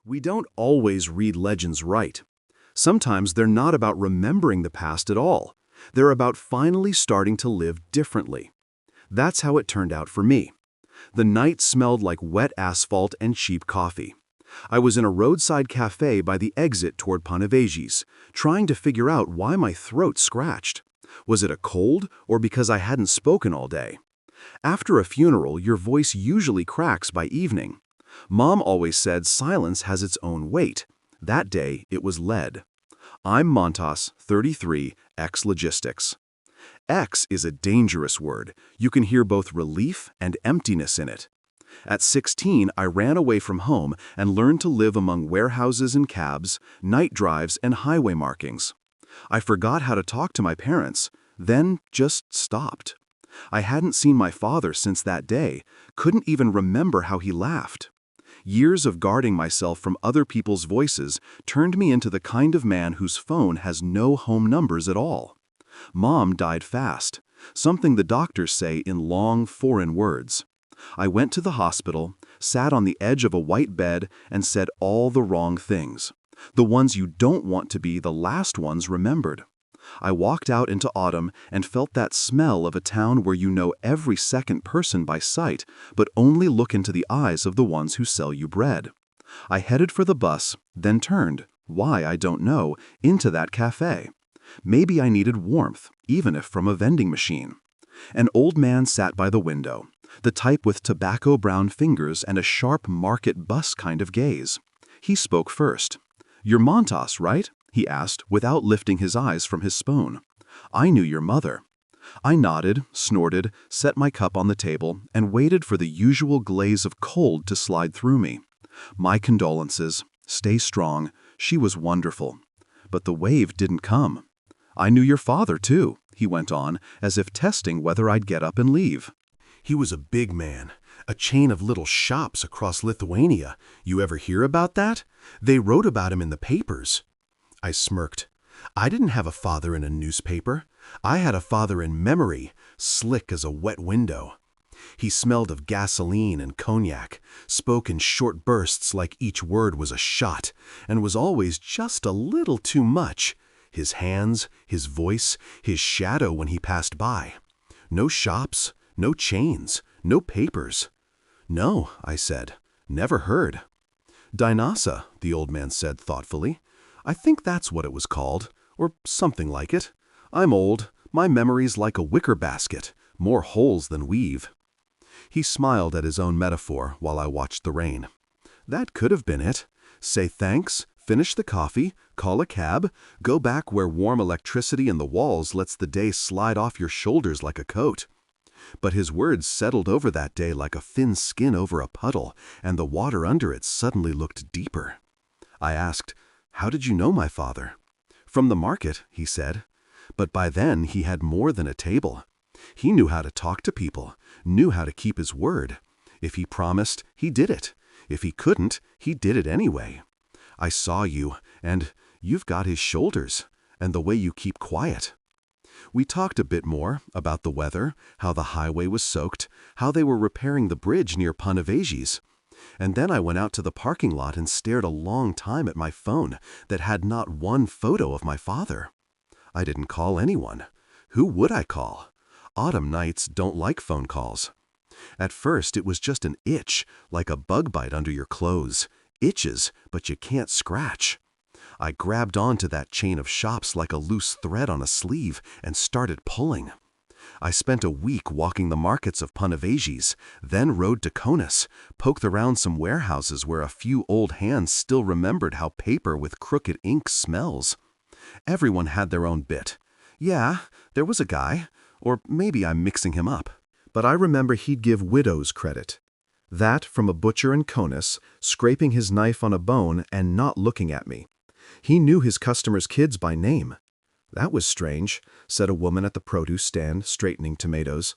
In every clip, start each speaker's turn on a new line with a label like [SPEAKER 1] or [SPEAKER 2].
[SPEAKER 1] We don't always read legends right. Sometimes they're not about remembering the past at all. They're about finally starting to live differently. That's how it turned out for me. The night smelled like wet asphalt and cheap coffee. I was in a roadside cafe by the exit toward Panevėžys, trying to figure out why my throat scratched. Was it a cold or because I hadn't spoken all day? After a funeral, your voice usually cracks by evening. Mom always said silence has its own weight. That day, it was lead. I'm Mantas, 33, ex-logistics. Ex is a dangerous word. You can hear both relief and emptiness in it. At 16, I ran away from home and learned to live among warehouses and cabs, night drives and highway markings. I forgot how to talk to my parents, then just stopped. I hadn't seen my father since that day, couldn't even remember how he laughed. Years of guarding myself from other people's voices turned me into the kind of man whose phone has no home numbers at all. Mom died fast, something the doctors say in long, foreign words. I went to the hospital, sat on the edge of a white bed, and said all the wrong things. The ones you don't want to be the last ones remembered. I walked out into autumn and felt that smell of a town where you know every second person by sight, but only look into the eyes of the ones who sell you bread. I headed for the bus, then turned, why I don't know, into that cafe. Maybe I needed warmth, even if from a vending machine. An old man sat by the window, the type with tobacco-brown fingers and a sharp market bus kind of gaze. He spoke first. "You're Mantas, right?" he asked, without lifting his eyes from his spoon. "I knew your mother." I nodded, snorted, set my cup on the table, and waited for the usual glaze of cold to slide through me. "My condolences. Stay strong. She was wonderful." But the wave didn't come. "I knew your father, too," he went on, as if testing whether I'd get up and leave. "He was a big man, a chain of little shops across Lithuania. You ever hear about that? They wrote about him in the papers." I smirked. I didn't have a father in a newspaper. I had a father in memory, slick as a wet window. He smelled of gasoline and cognac, spoke in short bursts like each word was a shot, and was always just a little too much. His hands, his voice, his shadow when he passed by. No shops, no chains, no papers. "No," I said, "never heard." "Dynasa," the old man said thoughtfully. "I think that's what it was called, or something like it. I'm old. My memory's like a wicker basket, more holes than weave." He smiled at his own metaphor while I watched the rain. That could have been it. Say thanks, finish the coffee, call a cab, go back where warm electricity in the walls lets the day slide off your shoulders like a coat. But his words settled over that day like a thin skin over a puddle, and the water under it suddenly looked deeper. I asked, "How did you know my father?" "From the market," he said. But by then he had more than a table. He knew how to talk to people, knew how to keep his word. If he promised, he did it. If he couldn't, he did it anyway. "I saw you, and you've got his shoulders, and the way you keep quiet." We talked a bit more about the weather, how the highway was soaked, how they were repairing the bridge near Panevėžys. And then I went out to the parking lot and stared a long time at my phone that had not one photo of my father. I didn't call anyone. Who would I call? Autumn nights don't like phone calls. At first it was just an itch, like a bug bite under your clothes. Itches, but you can't scratch. I grabbed onto that chain of shops like a loose thread on a sleeve and started pulling. I spent a week walking the markets of Panevėžys, then rode to Kaunas, poked around some warehouses where a few old hands still remembered how paper with crooked ink smells. Everyone had their own bit. Yeah, there was a guy, or maybe I'm mixing him up. But I remember he'd give widows credit. That from a butcher in Kaunas, scraping his knife on a bone and not looking at me. He knew his customers' kids by name. "That was strange," said a woman at the produce stand, straightening tomatoes.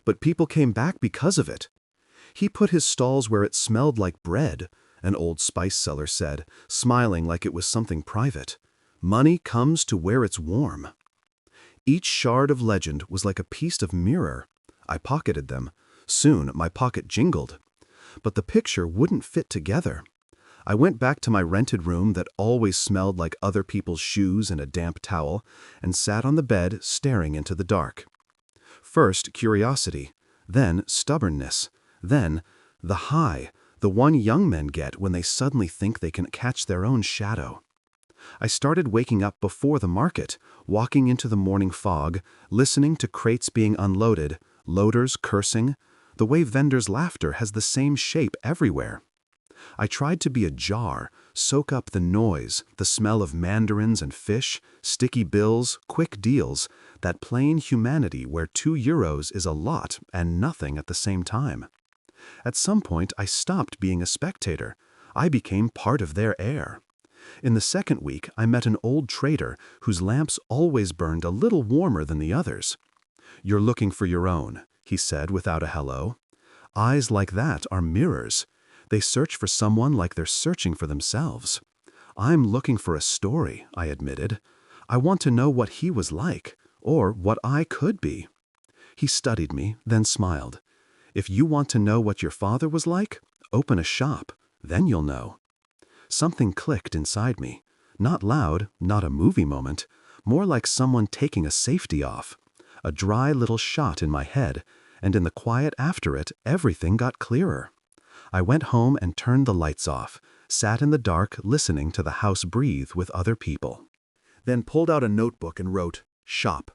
[SPEAKER 1] "But people came back because of it." "He put his stalls where it smelled like bread," an old spice seller said, smiling like it was something private. "Money comes to where it's warm." Each shard of legend was like a piece of mirror. I pocketed them. Soon my pocket jingled. But the picture wouldn't fit together. I went back to my rented room that always smelled like other people's shoes and a damp towel, and sat on the bed staring into the dark. First, curiosity, then stubbornness, then the high, the one young men get when they suddenly think they can catch their own shadow. I started waking up before the market, walking into the morning fog, listening to crates being unloaded, loaders cursing. The way vendors' laughter has the same shape everywhere. I tried to be a jar, soak up the noise, the smell of mandarins and fish, sticky bills, quick deals, that plain humanity where €2 is a lot and nothing at the same time. At some point, I stopped being a spectator. I became part of their air. In the second week, I met an old trader whose lamps always burned a little warmer than the others. "You're looking for your own," he said without a hello. "Eyes like that are mirrors. They search for someone like they're searching for themselves." "I'm looking for a story," I admitted. "I want to know what he was like, or what I could be." He studied me, then smiled. "If you want to know what your father was like, open a shop. Then you'll know." Something clicked inside me. Not loud, not a movie moment, more like someone taking a safety off. A dry little shot in my head, and in the quiet after it, everything got clearer. I went home and turned the lights off, sat in the dark listening to the house breathe with other people. Then pulled out a notebook and wrote, "Shop."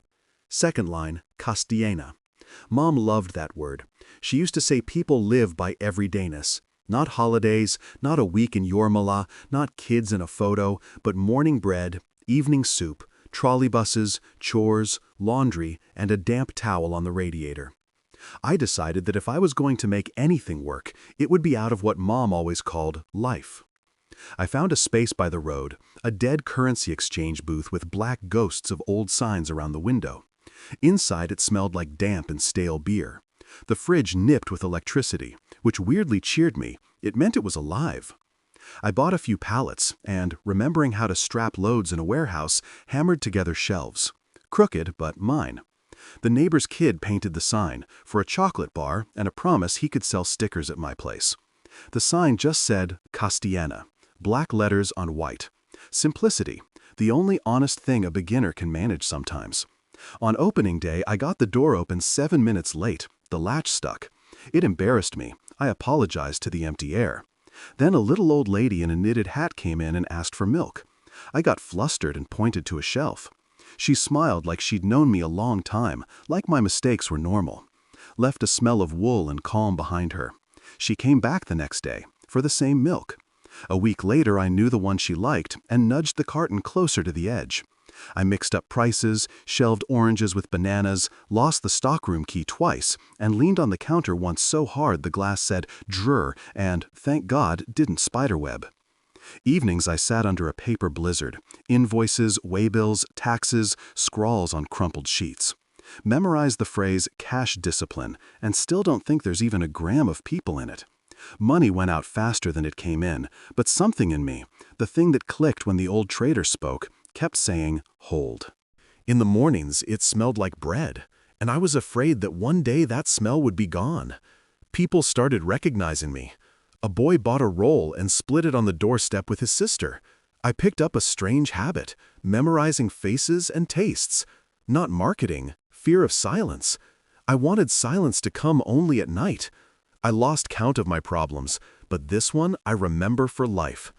[SPEAKER 1] Second line, Castellana. Mom loved that word. She used to say people live by everydayness. Not holidays, not a week in Yormala, not kids in a photo, but morning bread, evening soup, trolley buses, chores, laundry, and a damp towel on the radiator. I decided that if I was going to make anything work, it would be out of what Mom always called life. I found a space by the road, a dead currency exchange booth with black ghosts of old signs around the window. Inside it smelled like damp and stale beer. The fridge nipped with electricity, which weirdly cheered me. It meant it was alive. I bought a few pallets and, remembering how to strap loads in a warehouse, hammered together shelves. Crooked, but mine. The neighbor's kid painted the sign, for a chocolate bar and a promise he could sell stickers at my place. The sign just said, Castellana, black letters on white. Simplicity, the only honest thing a beginner can manage sometimes. On opening day, I got the door open 7 minutes late. The latch stuck. It embarrassed me. I apologized to the empty air. Then a little old lady in a knitted hat came in and asked for milk. I got flustered and pointed to a shelf. She smiled like she'd known me a long time, like my mistakes were normal. Left a smell of wool and calm behind her. She came back the next day, for the same milk. A week later I knew the one she liked and nudged the carton closer to the edge. I mixed up prices, shelved oranges with bananas, lost the stockroom key twice, and leaned on the counter once so hard the glass said "Drrr" and, thank God, didn't spiderweb. Evenings I sat under a paper blizzard, invoices, waybills, taxes, scrawls on crumpled sheets. Memorized the phrase cash discipline, and still don't think there's even a gram of people in it. Money went out faster than it came in, but something in me, the thing that clicked when the old trader spoke, kept saying, hold. In the mornings, it smelled like bread, and I was afraid that one day that smell would be gone. People started recognizing me. A boy bought a roll and split it on the doorstep with his sister. I picked up a strange habit, memorizing faces and tastes. Not marketing, fear of silence. I wanted silence to come only at night. I lost count of my problems, but this one I remember for life.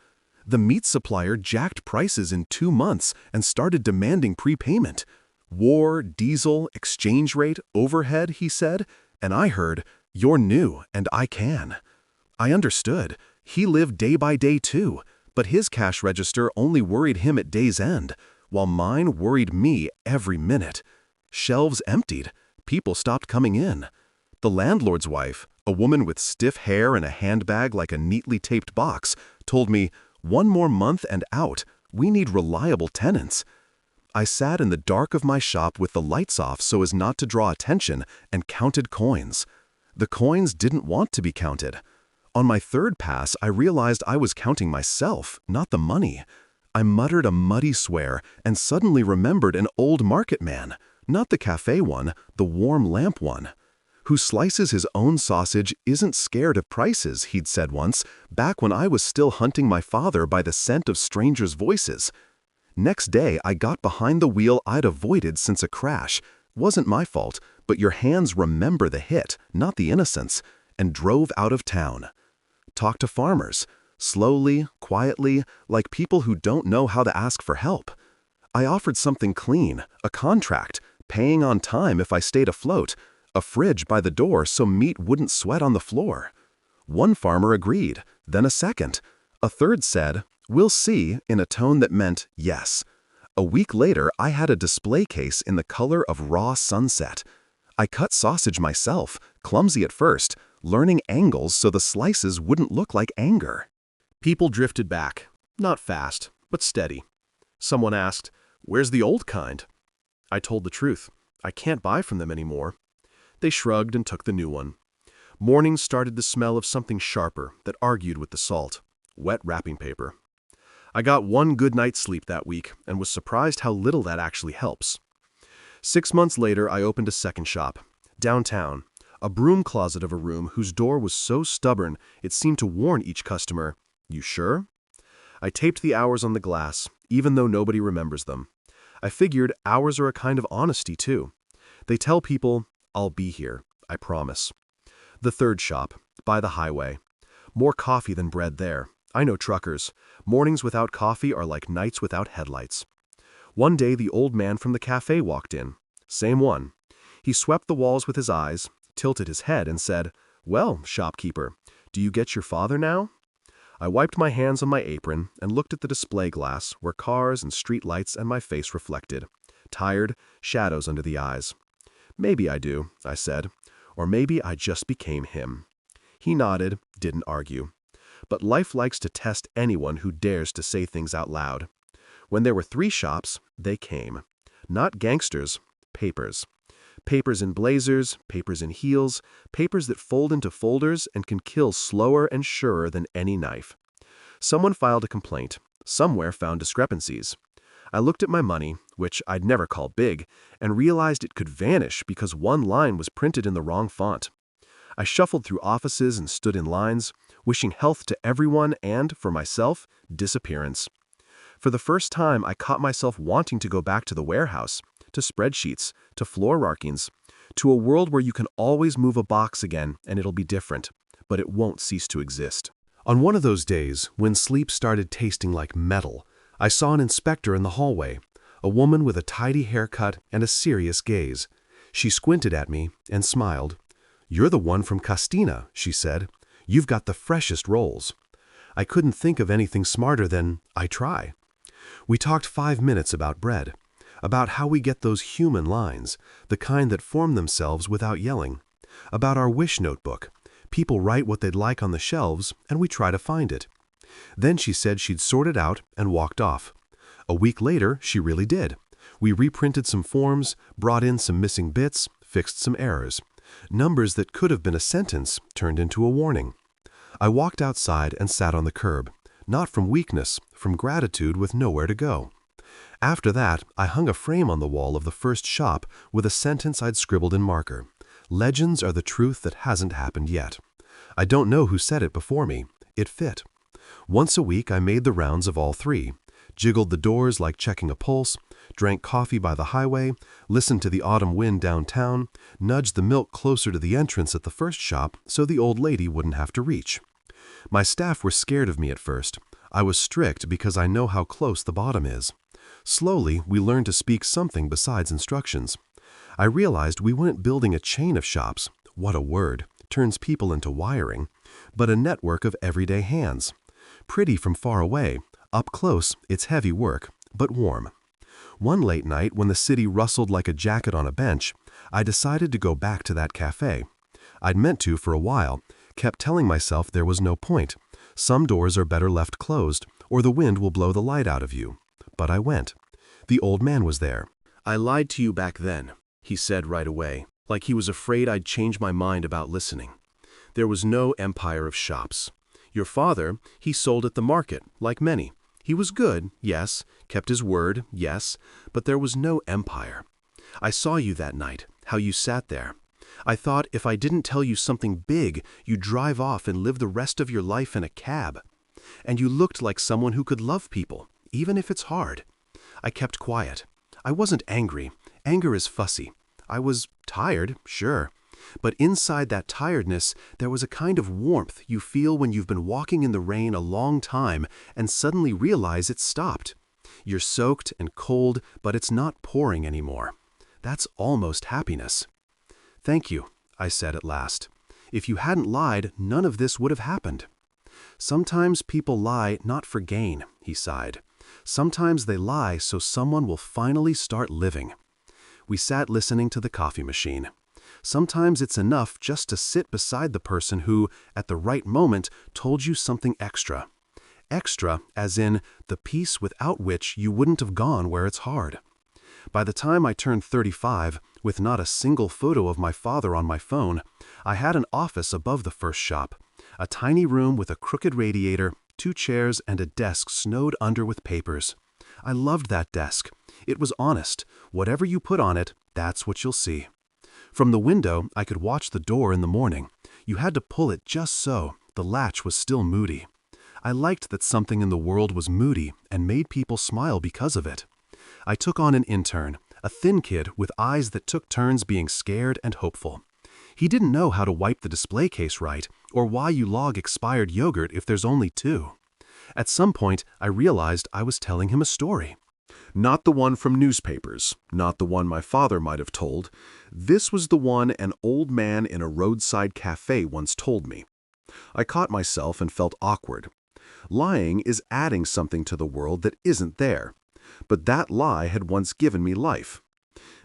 [SPEAKER 1] The meat supplier jacked prices in 2 months and started demanding prepayment. War, diesel, exchange rate, overhead, he said, and I heard, "You're new and I can." I understood. He lived day by day too, but his cash register only worried him at day's end, while mine worried me every minute. Shelves emptied. People stopped coming in. The landlord's wife, a woman with stiff hair and a handbag like a neatly taped box, told me, "1 more month and out. We need reliable tenants." I sat in the dark of my shop with the lights off so as not to draw attention and counted coins. The coins didn't want to be counted. On my third pass, I realized I was counting myself, not the money. I muttered a muddy swear and suddenly remembered an old market man, not the cafe one, the warm lamp one. Who slices his own sausage isn't scared of prices, he'd said once, back when I was still hunting my father by the scent of strangers' voices. Next day, I got behind the wheel I'd avoided since a crash. Wasn't my fault, but your hands remember the hit, not the innocence, and drove out of town. Talked to farmers, slowly, quietly, like people who don't know how to ask for help. I offered something clean, a contract, paying on time if I stayed afloat, a fridge by the door so meat wouldn't sweat on the floor. One farmer agreed, then a second. A third said, "We'll see," in a tone that meant yes. A week later, I had a display case in the color of raw sunset. I cut sausage myself, clumsy at first, learning angles so the slices wouldn't look like anger. People drifted back, not fast, but steady. Someone asked, "Where's the old kind?" I told the truth. I can't buy from them anymore. They shrugged and took the new one. Mornings started to smell of something sharper that argued with the salt. Wet wrapping paper. I got one good night's sleep that week and was surprised how little that actually helps. 6 months later, I opened a second shop, downtown, a broom closet of a room whose door was so stubborn it seemed to warn each customer, "You sure?" I taped the hours on the glass, even though nobody remembers them. I figured hours are a kind of honesty too. They tell people, "I'll be here, I promise." The third shop, by the highway. More coffee than bread there. I know truckers. Mornings without coffee are like nights without headlights. One day the old man from the cafe walked in. Same one. He swept the walls with his eyes, tilted his head and said, "Well, shopkeeper, do you get your father now?" I wiped my hands on my apron and looked at the display glass where cars and street lights and my face reflected. Tired, shadows under the eyes. "Maybe I do," I said. "Or maybe I just became him." He nodded, didn't argue. But life likes to test anyone who dares to say things out loud. When there were 3 shops, they came. Not gangsters, papers. Papers in blazers, papers in heels, papers that fold into folders and can kill slower and surer than any knife. Someone filed a complaint. Somewhere found discrepancies. I looked at my money, which I'd never call big, and realized it could vanish because one line was printed in the wrong font. I shuffled through offices and stood in lines, wishing health to everyone and, for myself, disappearance. For the first time, I caught myself wanting to go back to the warehouse, to spreadsheets, to floor markings, to a world where you can always move a box again and it'll be different, but it won't cease to exist. On one of those days, when sleep started tasting like metal, I saw an inspector in the hallway, a woman with a tidy haircut and a serious gaze. She squinted at me and smiled. "You're the one from Castina," she said. "You've got the freshest rolls." I couldn't think of anything smarter than, "I try." We talked 5 minutes about bread, about how we get those human lines, the kind that form themselves without yelling, about our wish notebook. People write what they'd like on the shelves, and we try to find it. Then she said she'd sort it out and walked off. A week later, she really did. We reprinted some forms, brought in some missing bits, fixed some errors. Numbers that could have been a sentence turned into a warning. I walked outside and sat on the curb, not from weakness, from gratitude with nowhere to go. After that, I hung a frame on the wall of the first shop with a sentence I'd scribbled in marker. "Legends are the truth that hasn't happened yet." I don't know who said it before me. It fit. Once a week, I made the rounds of all 3, jiggled the doors like checking a pulse, drank coffee by the highway, listened to the autumn wind downtown, nudged the milk closer to the entrance at the first shop so the old lady wouldn't have to reach. My staff were scared of me at first. I was strict because I know how close the bottom is. Slowly, we learned to speak something besides instructions. I realized we weren't building a chain of shops. What a word. Turns people into wiring. But a network of everyday hands. Pretty from far away. Up close, it's heavy work, but warm. One late night, when the city rustled like a jacket on a bench, I decided to go back to that cafe. I'd meant to for a while, kept telling myself there was no point. Some doors are better left closed, or the wind will blow the light out of you. But I went. The old man was there. "I lied to you back then," he said right away, like he was afraid I'd change my mind about listening. "There was no empire of shops. Your father, he sold at the market, like many. He was good, yes, kept his word, yes, but there was no empire. I saw you that night, how you sat there. I thought if I didn't tell you something big, you'd drive off and live the rest of your life in a cab. And you looked like someone who could love people, even if it's hard. I kept quiet. I wasn't angry. Anger is fussy. I was tired, sure. But inside that tiredness, there was a kind of warmth you feel when you've been walking in the rain a long time and suddenly realize it's stopped. You're soaked and cold, but it's not pouring anymore. That's almost happiness. "Thank you," I said at last. "If you hadn't lied, none of this would have happened." "Sometimes people lie not for gain," he sighed. "Sometimes they lie so someone will finally start living." We sat listening to the coffee machine. Sometimes it's enough just to sit beside the person who, at the right moment, told you something extra. Extra, as in the piece without which you wouldn't have gone where it's hard. By the time I turned 35, with not a single photo of my father on my phone, I had an office above the first shop, a tiny room with a crooked radiator, 2 chairs, and a desk snowed under with papers. I loved that desk. It was honest. Whatever you put on it, that's what you'll see. From the window, I could watch the door in the morning. You had to pull it just so. The latch was still moody. I liked that something in the world was moody and made people smile because of it. I took on an intern, a thin kid with eyes that took turns being scared and hopeful. He didn't know how to wipe the display case right, or why you log expired yogurt if there's only 2. At some point, I realized I was telling him a story. Not the one from newspapers, not the one my father might have told. This was the one an old man in a roadside cafe once told me. I caught myself and felt awkward. Lying is adding something to the world that isn't there. But that lie had once given me life.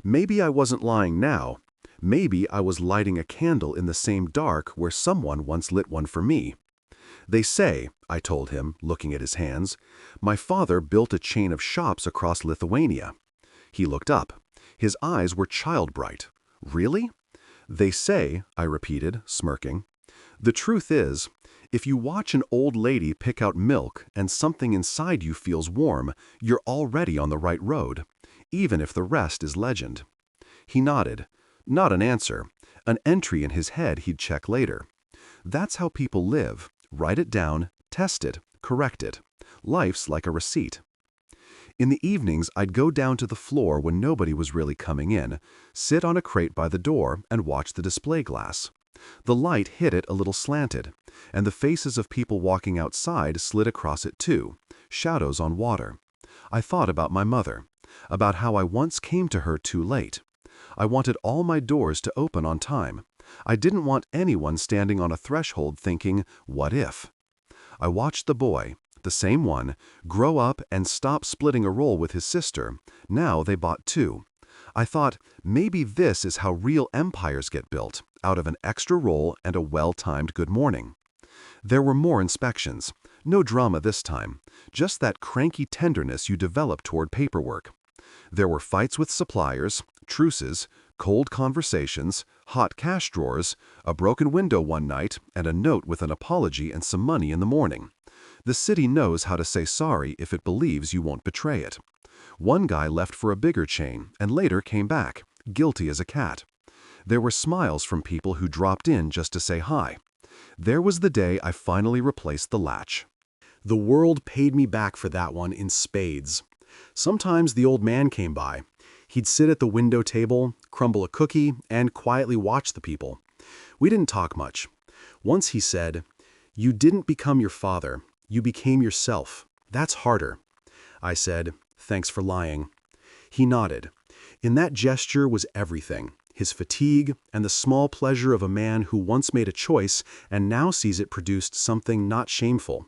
[SPEAKER 1] Maybe I wasn't lying now. Maybe I was lighting a candle in the same dark where someone once lit one for me. "They say," I told him, looking at his hands, "my father built a chain of shops across Lithuania." He looked up. His eyes were child-bright. "Really?" "They say," I repeated, smirking. "The truth is, if you watch an old lady pick out milk and something inside you feels warm, you're already on the right road, even if the rest is legend." He nodded. Not an answer. An entry in his head he'd check later. That's how people live. Write it down, test it, correct it. Life's like a receipt. In the evenings, I'd go down to the floor when nobody was really coming in, sit on a crate by the door, and watch the display glass. The light hit it a little slanted, and the faces of people walking outside slid across it too, shadows on water. I thought about my mother, about how I once came to her too late. I wanted all my doors to open on time. I didn't want anyone standing on a threshold thinking, "What if?" I watched the boy, the same one, grow up and stop splitting a roll with his sister. Now they bought 2. I thought, maybe this is how real empires get built, out of an extra roll and a well-timed good morning. There were more inspections. No drama this time, just that cranky tenderness you develop toward paperwork. There were fights with suppliers, truces, cold conversations, hot cash drawers, a broken window one night, and a note with an apology and some money in the morning. The city knows how to say sorry if it believes you won't betray it. One guy left for a bigger chain and later came back, guilty as a cat. There were smiles from people who dropped in just to say hi. There was the day I finally replaced the latch. The world paid me back for that one in spades. Sometimes the old man came by. He'd sit at the window table, crumble a cookie, and quietly watch the people. We didn't talk much. Once he said, "You didn't become your father. You became yourself. That's harder." I said, "Thanks for lying." He nodded. In that gesture was everything, his fatigue and the small pleasure of a man who once made a choice and now sees it produced something not shameful.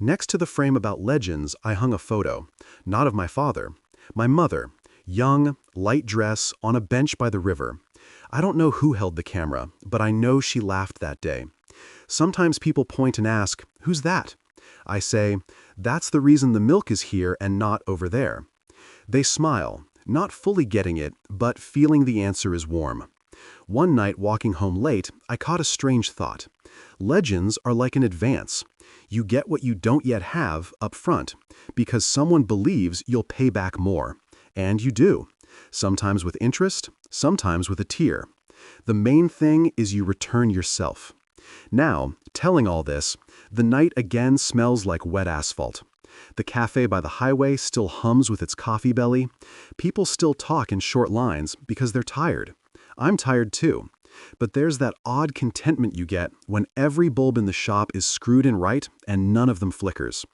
[SPEAKER 1] Next to the frame about legends, I hung a photo, not of my father, my mother, young, light dress, on a bench by the river. I don't know who held the camera, but I know she laughed that day. Sometimes people point and ask, "Who's that?" I say, "That's the reason the milk is here and not over there." They smile, not fully getting it, but feeling the answer is warm. One night walking home late, I caught a strange thought. Legends are like an advance. You get what you don't yet have up front, because someone believes you'll pay back more. And you do. Sometimes with interest, sometimes with a tear. The main thing is you return yourself. Now, telling all this, the night again smells like wet asphalt. The cafe by the highway still hums with its coffee belly. People still talk in short lines because they're tired. I'm tired too. But there's that odd contentment you get when every bulb in the shop is screwed in right and none of them flickers.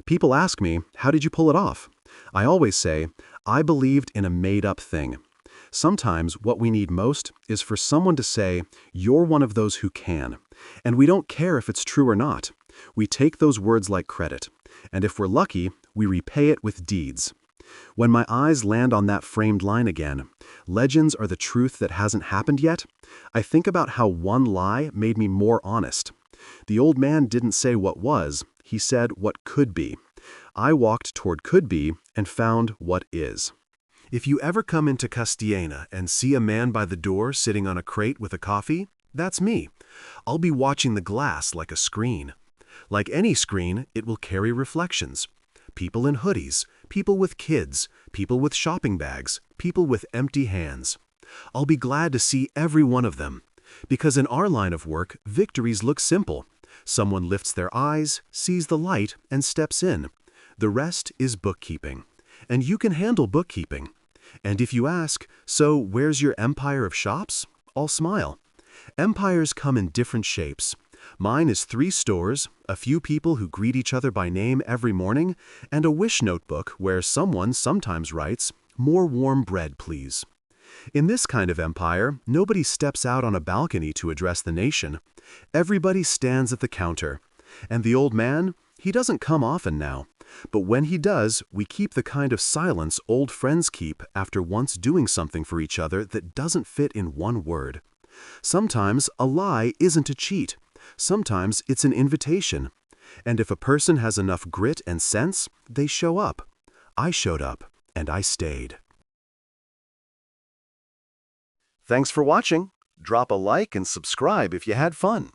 [SPEAKER 1] People ask me, how did you pull it off? I always say, I believed in a made-up thing. Sometimes what we need most is for someone to say, you're one of those who can. And we don't care if it's true or not. We take those words like credit. And if we're lucky, we repay it with deeds. When my eyes land on that framed line again, legends are the truth that hasn't happened yet, I think about how one lie made me more honest. The old man didn't say what was, he said what could be. I walked toward could be and found what is. If you ever come into Castellana and see a man by the door sitting on a crate with a coffee, that's me. I'll be watching the glass like a screen. Like any screen, it will carry reflections. People in hoodies, people with kids, people with shopping bags, people with empty hands. I'll be glad to see every one of them. Because in our line of work, victories look simple. Someone lifts their eyes, sees the light, and steps in. The rest is bookkeeping. And you can handle bookkeeping. And if you ask, so where's your empire of shops? I'll smile. Empires come in different shapes. Mine is 3 stores, a few people who greet each other by name every morning, and a wish notebook where someone sometimes writes, "More warm bread, please." In this kind of empire, nobody steps out on a balcony to address the nation. Everybody stands at the counter. And the old man, he doesn't come often now. But when he does, we keep the kind of silence old friends keep after once doing something for each other that doesn't fit in one word. Sometimes a lie isn't a cheat. Sometimes it's an invitation. And if a person has enough grit and sense, they show up. I showed up, and I stayed. Thanks for watching. Drop a like and subscribe if you had fun.